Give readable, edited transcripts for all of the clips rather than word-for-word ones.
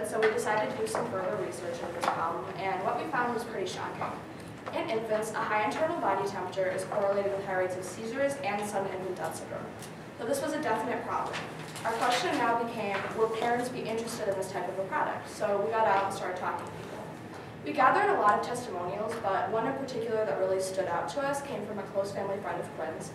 good, so we decided to do some further research into this problem, and what we found was pretty shocking. In infants, a high internal body temperature is correlated with high rates of seizures and sudden infant death syndrome. So this was a definite problem. Our question now became, will parents be interested in this type of a product? So we got out and started talking to people. We gathered a lot of testimonials, but one in particular that really stood out to us came from a close family friend of Quinn's.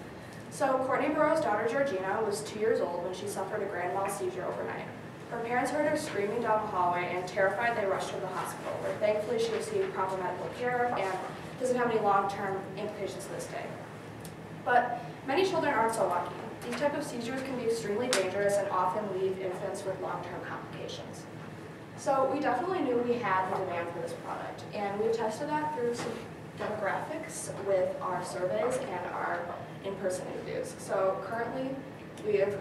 So Courtney Burrow's daughter Georgina was 2 years old when she suffered a grand mal seizure overnight. Her parents heard her screaming down the hallway, and terrified, they rushed her to the hospital, where thankfully she received proper medical care and doesn't have any long-term implications to this day. But many children aren't so lucky. These type of seizures can be extremely dangerous and often leave infants with long-term complications. So we definitely knew we had the demand for this product, and we've tested that through some demographics with our surveys and our in-person interviews. So currently, we have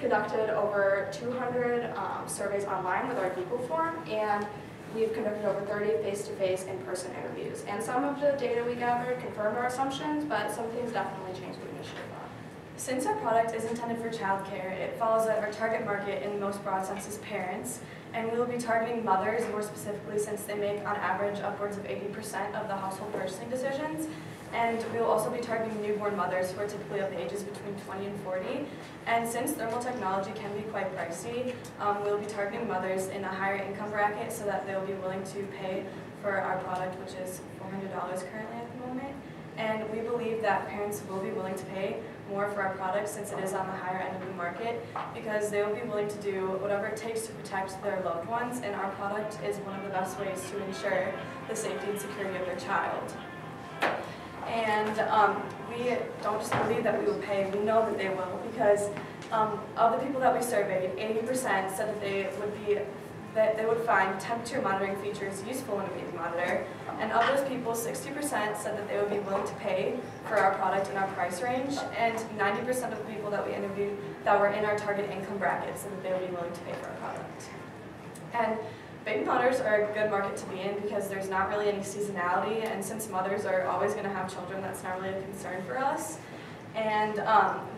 conducted over 200 surveys online with our Google form, and we've conducted over 30 face-to-face in-person interviews. And some of the data we gathered confirmed our assumptions, but some things definitely changed what we initially thought. Since our product is intended for childcare, it follows that our target market in the most broad sense is parents, and we will be targeting mothers more specifically since they make on average upwards of 80% of the household purchasing decisions. And we will also be targeting newborn mothers who are typically of the ages between 20 and 40. And since thermal technology can be quite pricey, we'll be targeting mothers in a higher income bracket so that they'll be willing to pay for our product, which is $400 currently at the moment. And we believe that parents will be willing to pay more for our product since it is on the higher end of the market, because they will be willing to do whatever it takes to protect their loved ones, and our product is one of the best ways to ensure the safety and security of their child. And we don't just believe that we will pay, we know that they will, because of the people that we surveyed, 80% said that they would find temperature monitoring features useful in a baby monitor, and of those people, 60% said that they would be willing to pay for our product in our price range, and 90% of the people that we interviewed that were in our target income bracket said that they would be willing to pay for our product. And baby monitors are a good market to be in because there's not really any seasonality, and since mothers are always going to have children, that's not really a concern for us. And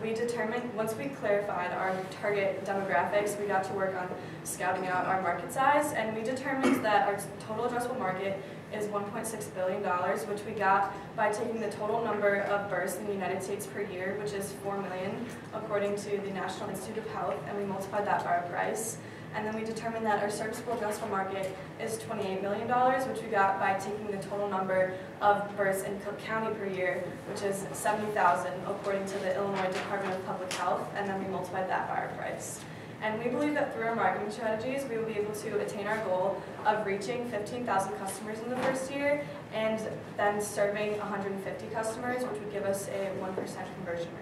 we determined, once we clarified our target demographics, we got to work on scouting out our market size, and we determined that our total addressable market is $1.6 billion, which we got by taking the total number of births in the United States per year, which is 4 million, according to the National Institute of Health, and we multiplied that by our price. And then we determined that our serviceable addressable market is $28 million, which we got by taking the total number of births in Cook County per year, which is 70,000, according to the Illinois Department of Public Health, and then we multiplied that by our price. And we believe that through our marketing strategies, we will be able to attain our goal of reaching 15,000 customers in the first year, and then serving 150 customers, which would give us a 1% conversion rate.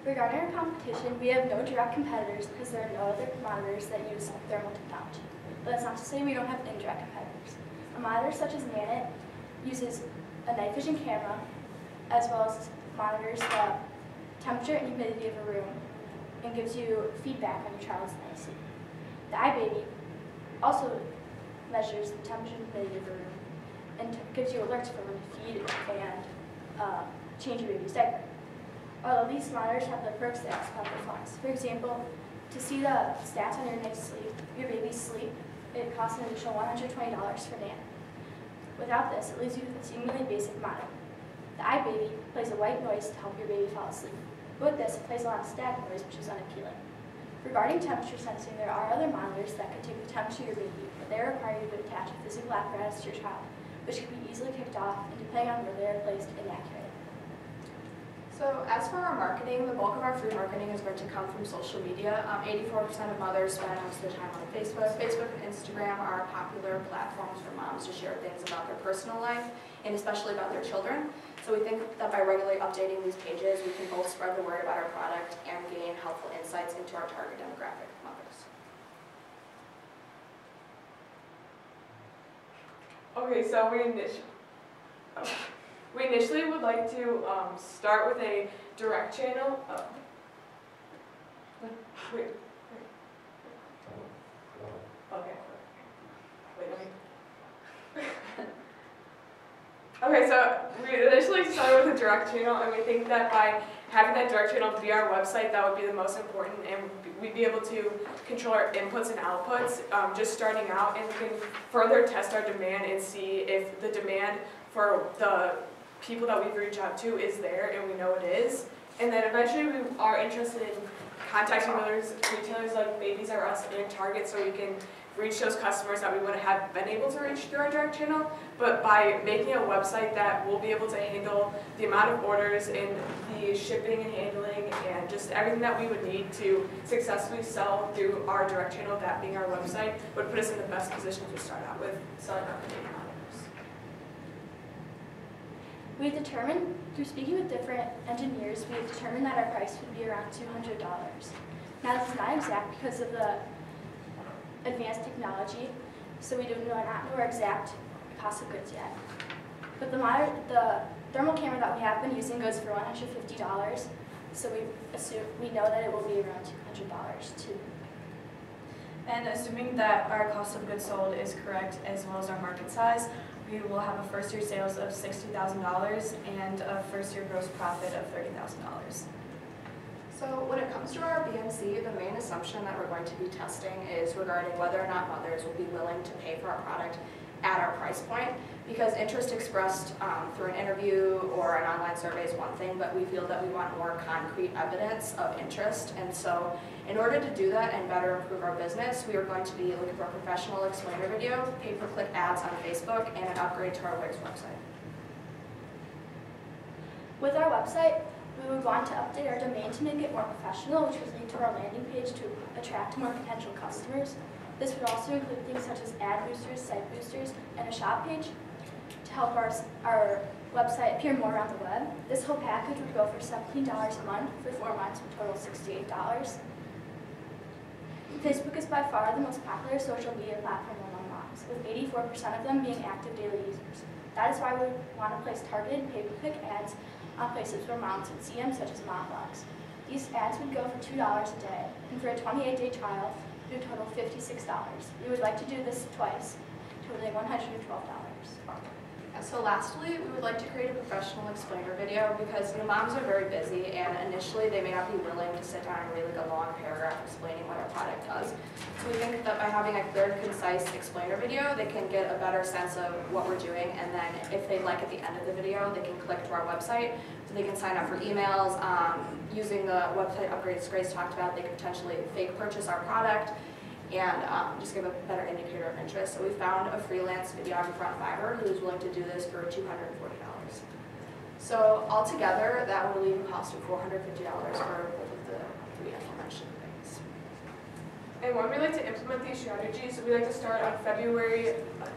Regarding our competition, we have no direct competitors because there are no other monitors that use thermal technology. But that's not to say we don't have indirect competitors. A monitor such as Nanit uses a night vision camera, as well as monitors the temperature and humidity of a room, and gives you feedback on your child's night sleep. The iBaby also measures the temperature and humidity of a room, and gives you alerts for when to feed and change your baby's diaper. Although these monitors have the perks that expect the flux. For example, to see the stats on your night's sleep, your baby's sleep, it costs an additional $120 for Nanit. Without this, it leaves you with a seemingly basic monitor. The iBaby plays a white noise to help your baby fall asleep. With this, it plays a lot of static noise, which is unappealing. Regarding temperature sensing, there are other monitors that can take the temperature of your baby, but they require you to attach a physical apparatus to your child, which can be easily kicked off, and depending on where they are placed, inaccurate. So as for our marketing, the bulk of our free marketing is going to come from social media. 84% of mothers spend most of their time on Facebook. Facebook and Instagram are popular platforms for moms to share things about their personal life, and especially about their children. So we think that by regularly updating these pages, we can both spread the word about our product and gain helpful insights into our target demographic of mothers. Okay, so we initially would like to start with a direct channel. Wait. Okay. Wait, let me. Okay, so we initially started with a direct channel, and we think that by having that direct channel be our website, that would be the most important, and we'd be able to control our inputs and outputs just starting out, and we can further test our demand and see if the demand for the people that we've reached out to is there, and we know it is. And then eventually we are interested in contacting others, retailers like Babies R Us and Target, so we can reach those customers that we wouldn't have been able to reach through our direct channel. But by making a website that will be able to handle the amount of orders and the shipping and handling and just everything that we would need to successfully sell through our direct channel, that being our website, would put us in the best position to start out with selling our baby products. We determined, through speaking with different engineers, we determined that our price would be around $200. Now this is not exact because of the advanced technology, so we do not know our exact cost of goods yet. But the thermal camera that we have been using goes for $150, so we know that it will be around $200 too. And assuming that our cost of goods sold is correct as well as our market size, we will have a first year sales of $60,000 and a first year gross profit of $30,000. So when it comes to our BNC, the main assumption that we're going to be testing is regarding whether or not mothers will be willing to pay for our product at our price point, because interest expressed through an interview or an online survey is one thing, but we feel that we want more concrete evidence of interest. And so in order to do that and better improve our business, we are going to be looking for a professional explainer video, pay-per-click ads on Facebook, and an upgrade to our Wix website. With our website, we would want to update our domain to make it more professional, which would lead to our landing page to attract more potential customers. This would also include things such as ad boosters, site boosters, and a shop page to help our website appear more on the web. This whole package would go for $17 a month for 4 months, a total of $68. Facebook is by far the most popular social media platform among moms, with 84% of them being active daily users. That is why we want to place targeted pay-per-click ads on places where moms would see them, such as mom blogs. These ads would go for $2 a day, and for a 28-day trial, it would total $56. We would like to do this twice, totaling $112. So lastly, we would like to create a professional explainer video because moms are very busy, and initially they may not be willing to sit down and read like a long paragraph explaining what our product does. So we think that by having a clear, concise explainer video, they can get a better sense of what we're doing, and then if they'd like at the end of the video, they can click to our website so they can sign up for emails. Using the website upgrades Grace talked about, they could potentially fake purchase our product and just give a better indicator of interest. So we found a freelance videographer on Fiverr who's willing to do this for $240. So altogether, that will leave a cost of $450 for both of the three aforementioned things. And when we like to implement these strategies, we like to start on February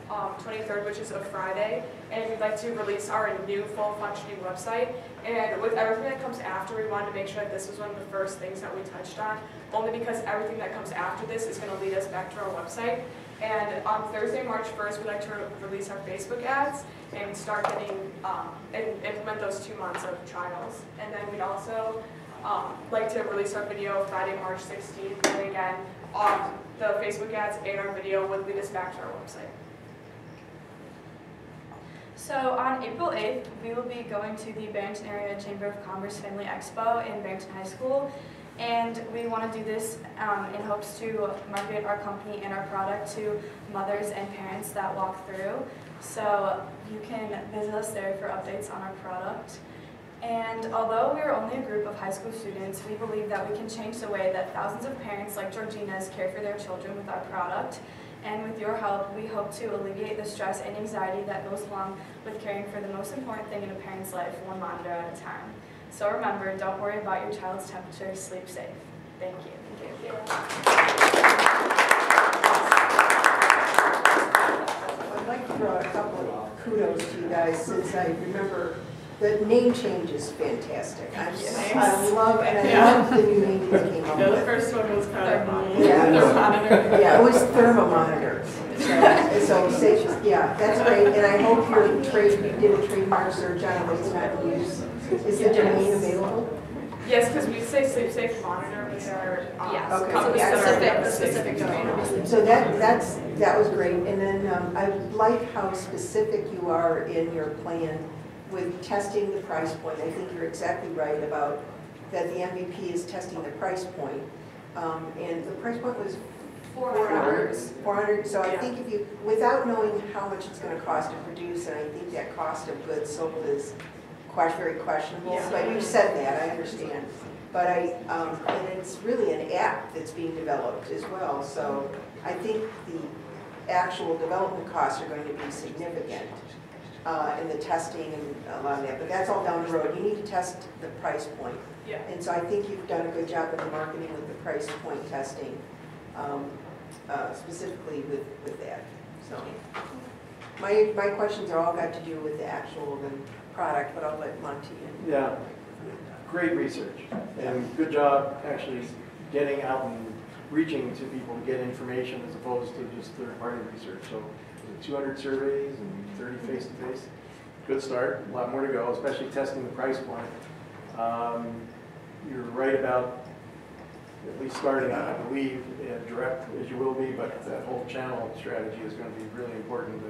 23rd, which is a Friday, and we'd like to release our new full functioning website. And with everything that comes after, we wanted to make sure that this was one of the first things that we touched on, only because everything that comes after this is going to lead us back to our website. And on Thursday, March 1st, we'd like to release our Facebook ads and start getting and implement those 2 months of trials. And then we'd also like to release our video Friday, March 16th, and again, the Facebook ads and our video would lead us back to our website. So on April 8th, we will be going to the Barrington Area Chamber of Commerce Family Expo in Barrington High School. And we want to do this in hopes to market our company and our product to mothers and parents that walk through. So you can visit us there for updates on our product. And although we are only a group of high school students, we believe that we can change the way that thousands of parents like Georgina's care for their children with our product. And with your help, we hope to alleviate the stress and anxiety that goes along with caring for the most important thing in a parent's life, one monitor at a time. So remember, don't worry about your child's temperature, sleep safe. Thank you. Thank you. I'd like to throw a couple of kudos to you guys, since I remember the name change is fantastic. I love the new name that came up The with. first one was Thermomonitor. Yeah, it was Thermomonitor. So that's great, and I hope you did a trademark search on it, it's not used. Is the domain available? Yes, because we say sleep safe monitor, but there are Yes, okay. companies that are specific domain. So that was great, and then I like how specific you are in your plan with testing the price point, I think you're exactly right about that the MVP is testing the price point. And the price point was 400. 400, so I Yeah. think if you, without knowing how much it's gonna cost to produce, and I think that cost of goods sold is very questionable, Yeah. but you said that, I understand. But and it's really an app that's being developed as well, so I think the actual development costs are going to be significant, in the testing and a lot of that, but that's all down the road. You need to test the price point. Yeah. And so I think you've done a good job of the marketing with the price point testing, specifically with that. So my questions are all got to do with the actual product, but I'll let Monty in. Yeah, great research, and good job actually getting out and reaching to people to get information as opposed to just third-party research. So 200 surveys and 30 face-to-face. Good start, a lot more to go, especially testing the price point. You're right about at least starting out, I believe, direct as you will be, but that whole channel strategy is going to be really important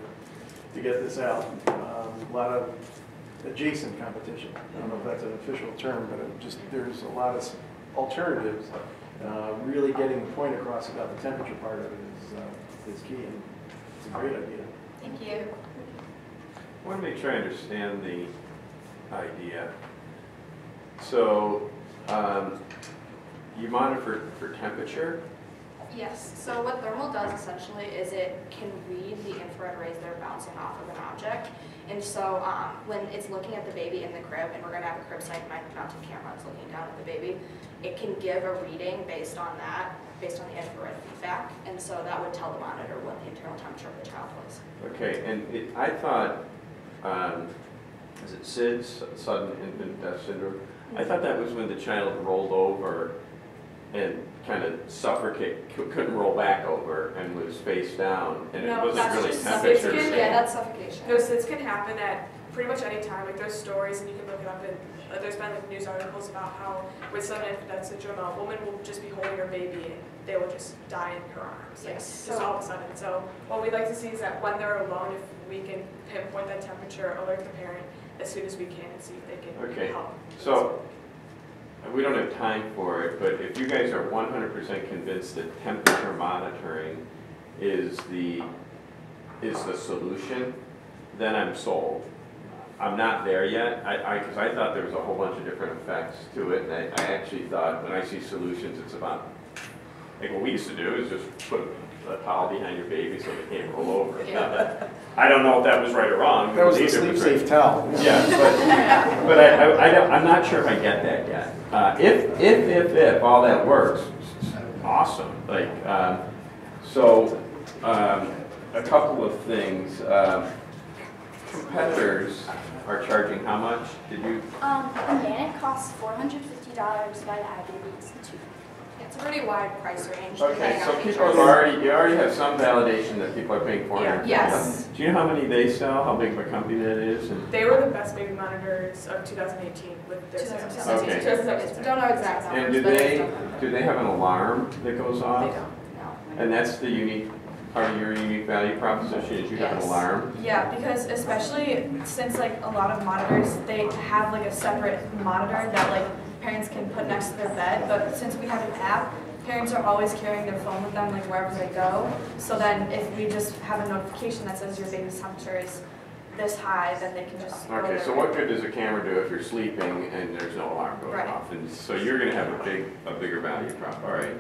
to get this out. A lot of adjacent competition. I don't know if that's an official term, but there's a lot of alternatives. Really getting the point across about the temperature part of it is key, and it's a great idea. Thank you. I want to make sure I understand the idea. So, you monitor for temperature? Yes, so what thermal does essentially is it can read the infrared rays that are bouncing off of an object. And so when it's looking at the baby in the crib, and we're going to have a crib side mounted camera that's looking down at the baby, it can give a reading based on that, based on the infrared feedback. And so that would tell the monitor what the internal temperature of the child was. Okay, and I thought, is it SIDS, sudden infant death syndrome? I thought that was when the child rolled over and kind of suffocate, couldn't roll back over and was face down, and No, it wasn't that's really just temperature. suffocation. Yeah, that's suffocation. No, SIDS can happen at pretty much any time. Like there's stories, and you can look it up. And there's been like news articles about how with sudden infant death syndrome, a woman will just be holding her baby, and they will just die in her arms. Like, Yes. just all of a sudden. So what we'd like to see is that when they're alone, if we can pinpoint that temperature, alert the parent as soon as we can, and see if they can Okay. help. So, we don't have time for it, but if you guys are 100% convinced that temperature monitoring is the solution, then I'm sold. I'm not there yet, because I thought there was a whole bunch of different effects to it, and I actually thought when I see solutions, it's about, like what we used to do is just put a towel behind your baby so they can't roll over. Yeah. I don't know if that was right or wrong. That was the Either sleep was safe right. towel. Yeah, but I'm not sure if I get that yet. If all that works, awesome. Like, a couple of things. Competitors are charging how much? Did you? The Manic costs $450 by the Ivy League Institute. It's a pretty wide price range. Okay, depending so on people features. have you already have some validation that people are paying $450. Yes. Do you know how many they sell? How big of a company that is? And They were the best baby monitors of 2018 with their 2017. Okay. 2017. Don't know exact numbers. And do but it's they definitely- have an alarm that goes They off? don't. No. And that's the unique part of your unique value proposition is you have an Yes. alarm. Yeah, because especially since like a lot of monitors, they have like a separate monitor that like parents can put next to their bed, but since we have an app, parents are always carrying their phone with them like wherever they go. So then if we just have a notification that says your baby's temperature is this high, then they can just go Okay, there. so what good does a camera do if you're sleeping and there's no alarm going Right. off? And so you're gonna have a bigger value prop, all right.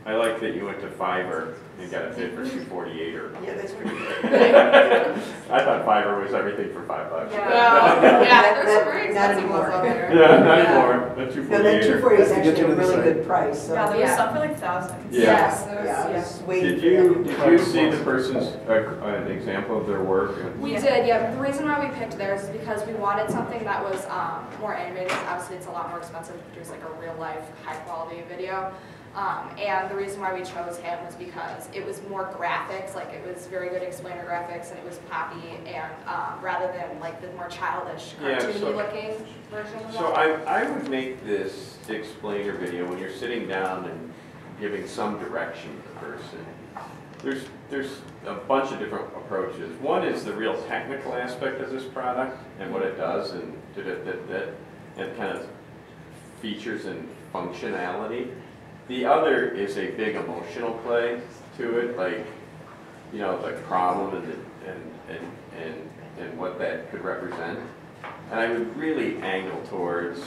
I like that you went to Fiverr and got a bid for $248 or. Yeah, that's pretty good. I thought Fiverr was everything for $5. Yeah. Well, yeah, there's Not- some very not expensive ones anymore. out there. Yeah, not Yeah. anymore, the No, that 248. 240 is That's to get actually you a to the really site. good price, so. Yeah, there was Yeah. some for like thousands. Yeah. Yes, there was, Yeah, I yeah. was waiting Did for you see the person's, an example of their work? We Yeah. did, yeah. The reason why we picked theirs is because we wanted something that was more animated. Obviously, it's a lot more expensive to produce like a real life, high quality video. And the reason why we chose him was because it was more graphics, like it was very good explainer graphics, and it was poppy, and rather than like the more childish, Yeah, cartoony so- looking version of So that. I would make this explainer video when you're sitting down and giving some direction to the person. there's a bunch of different approaches. One is the real technical aspect of this product and what it does and and kind of features and functionality. The other is a big emotional play to it, like, you know, the problem and what that could represent. And I would really angle towards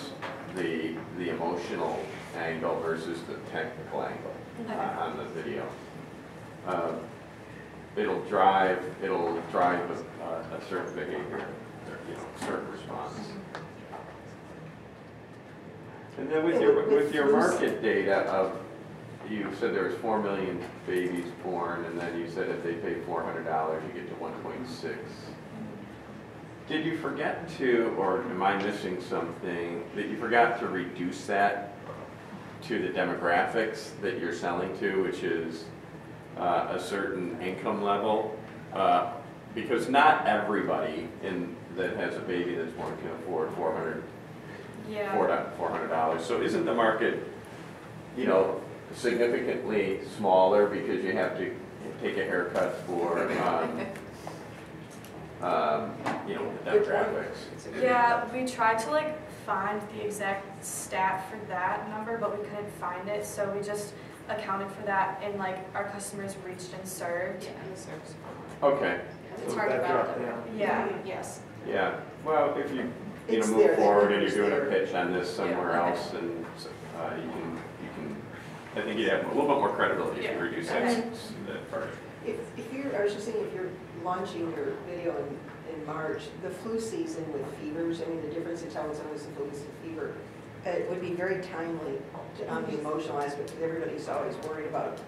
the emotional angle versus the technical angle on the video. It'll drive a certain behavior, or, you know, certain response. And then with your market data of, you said there was 4 million babies born, and then you said if they pay $400, you get to 1.6. Did you forget to, or am I missing something, that you forgot to reduce that to the demographics that you're selling to, which is a certain income level? Because not everybody that has a baby that's born can afford $400. So isn't the market, you know, significantly smaller because you have to take a haircut for, you know, the demographics? Yeah, we tried to like find the exact stat for that number, but we couldn't find it, so we just accounted for that in like our customers reached and served. Yeah, and the service. Okay, It's So hard to that dropped validate. down. Yeah. Yes. yeah. Well, if you It's move there, that forward and number's you're doing a there. pitch on this somewhere Yeah, okay. else, and you can, I think you'd have a little bit more credibility if you Yeah. reduce Okay. that part. If you're, I was just thinking, if you're launching your video in March, the flu season with fevers, I mean, the difference in telling someone it's the flu is the fever, it would be very timely on the emotional aspect, because everybody's always worried about,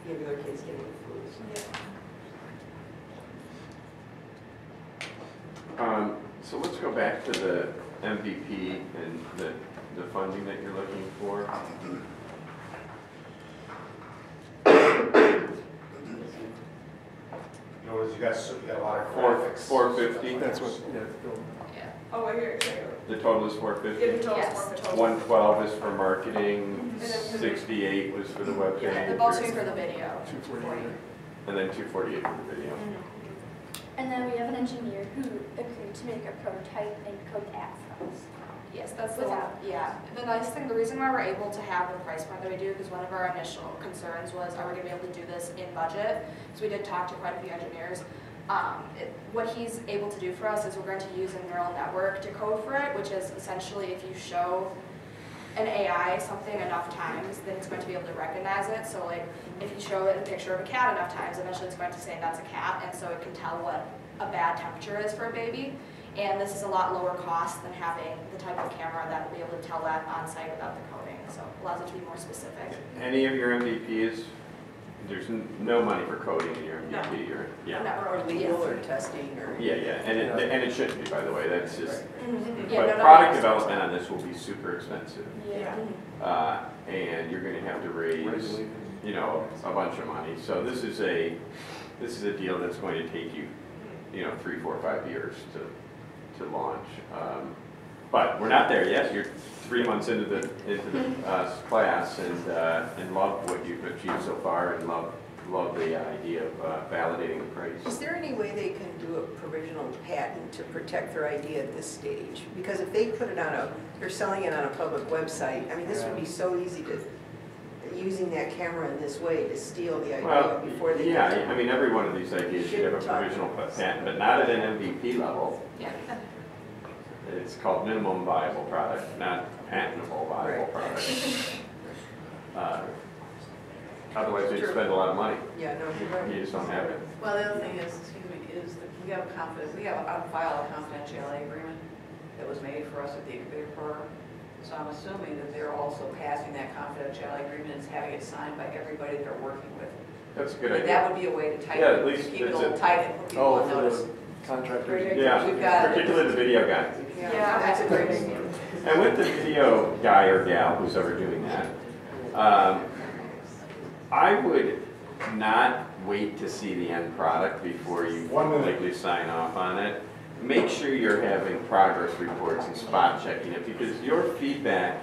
you know, their kids getting the flu. So let's go back to the MVP and the funding that you're looking for. Notice you got a lot of Four- graphics. 450, 450. that's what, yeah, Bill. Yeah. Oh, right here, The total is yeah, 450. the total is Yes. more, the total. 112 is for marketing, And then for the- 68 was for the webpage. Yeah, the bulk for the video. 248. And then 248 for the video. And then we have an engineer who agreed to make a prototype and code apps for us. Yes, that's the one. Without- Yeah. The nice thing, the reason why we're able to have the price point that we do, because one of our initial concerns was, are we going to be able to do this in budget? So we did talk to quite a few engineers. What he's able to do for us is we're going to use a neural network to code for it, which is essentially if you show an AI something enough times, then it's going to be able to recognize it. So like if you show it a picture of a cat enough times, eventually it's going to say that's a cat, and so it can tell what a bad temperature is for a baby. And this is a lot lower cost than having the type of camera that will be able to tell that on site without the coding. So it allows it to be more specific. Any of your MVPs, there's no money for coding in your MVP, or, yeah. No, Or legal or testing or. Yeah, and it shouldn't be, by the way, that's just, Yeah, but no, product no, development on this will be super expensive. Yeah. And you're gonna have to raise, you know, a bunch of money. So this is a deal that's going to take you, you know, 3, 4, 5 years to launch. But we're not there yet. You're 3 months into the class, and love what you've achieved so far, and love the idea of validating the price. Is there any way they can do a provisional patent to protect their idea at this stage? Because if they put it on they're selling it on a public website, I mean, this would be so easy to, using that camera in this way to steal the idea Well, before they. yeah, I mean, every one of these ideas should have a provisional patent, but not at an MVP level. Yeah. It's called minimum viable product, not patentable viable product. Otherwise, you'd spend a lot of money. Yeah, no, you're right. You just don't have it. Well, the other thing is, excuse me, is that we have on file a confidentiality agreement that was made for us at the incubator program. So I'm assuming that they're also passing that confidentiality agreement and having it signed by everybody they're working with. That's a good And idea. that would be a way to tighten Yeah, at it, least to keep it a it's little a- tight and put people Oh, on notice. for the contractors. Yeah, We've got it. particularly the video guy. Yeah, That's a great idea. And with the video guy or gal, who's ever doing that, I would not wait to see the end product before you 1 minute. completely sign off on it. Make sure you're having progress reports and spot checking it, because your feedback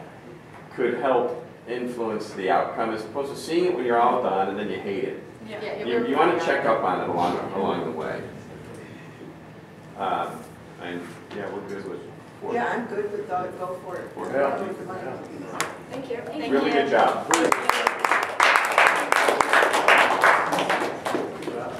could help influence the outcome as opposed to seeing it when you're all done and then you hate it. Yeah, You want to check up on it along the way. And, yeah, we're good with 4. Yeah, I'm good with go for it. Four. Yeah. Thank you. Thank Really you. good job.